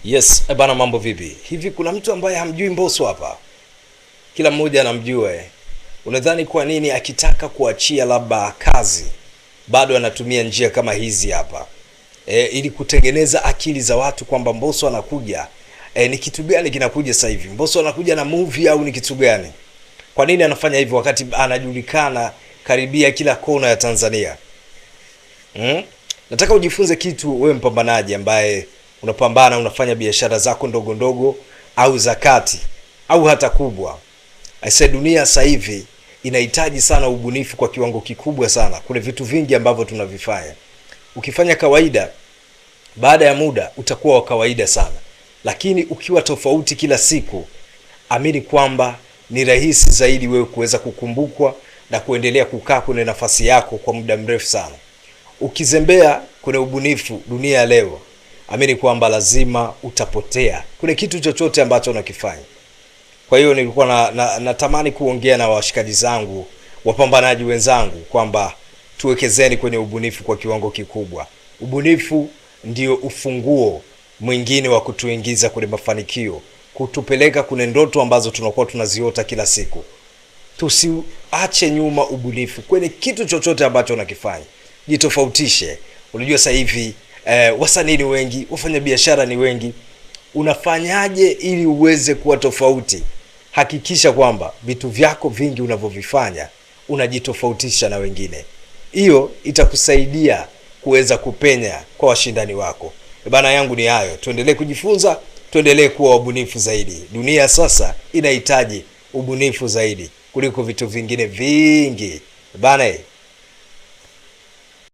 Yes, bana, mambo vipi? Hivi kuna mtu ambaye hamjui Mbosso hapa? Kila mmoja anamjua eh. Unadhani kwa nini akitaka kuachia labda kazi bado anatumia njia kama hizi hapa? Ili kutengeneza akili za watu kwamba Mbosso anakuja. Ni kitu gani kinakuja sasa hivi? Mbosso anakuja na movie au ni kitu gani? Kwa nini anafanya hivyo wakati anajulikana karibia kila kona ya Tanzania? Nataka ujifunze kitu, wewe mpambanaji ambaye unapambana, unafanya biashara zako ndogo ndogo au zakati au hata kubwa. Dunia sasa hivi inahitaji sana ubunifu kwa kiwango kikubwa sana. Kuna vitu vingi ambavyo tunavifanya. Ukifanya kawaida, baada ya muda utakuwa wa kawaida sana. Lakini ukiwa tofauti kila siku, amini kwamba ni rahisi zaidi wewe kuweza kukumbukwa na kuendelea kukaa kwenye nafasi yako kwa muda mrefu sana. Ukizembea kwenye ubunifu dunia ya leo, amini kwamba lazima utapotea kuna kitu chochote ambacho unakifanya. Kwa hiyo nilikuwa natamani kuongea na washikaji zangu, wapambanaji wenzangu, kwamba tuwekezeni kwenye ubunifu kwa kiwango kikubwa. Ubunifu ndio ufunguo mwingine wa kutuingiza kwenye mafanikio, kutupeleka kwenye ndoto ambazo tunakuwa tunaziota kila siku. Tusiache nyuma ubunifu kwenye kitu chochote ambacho unakifanya. Jitofautishe. Unajua sasa hivi wasanii ni wengi, wafanya biashara ni wengi. Unafanyaje ili uweze kuwa tofauti? Hakikisha kwamba vitu vyako vingi unavyovifanya unajitofautisha na wengine. Hiyo itakusaidia kuweza kupenya kwa washindani wako. Bana, yangu ni hayo. Tuendelee kujifunza, tuendelee kuwa wabunifu zaidi. Dunia sasa inahitaji ubunifu zaidi kuliko vitu vingine vingi. Bana,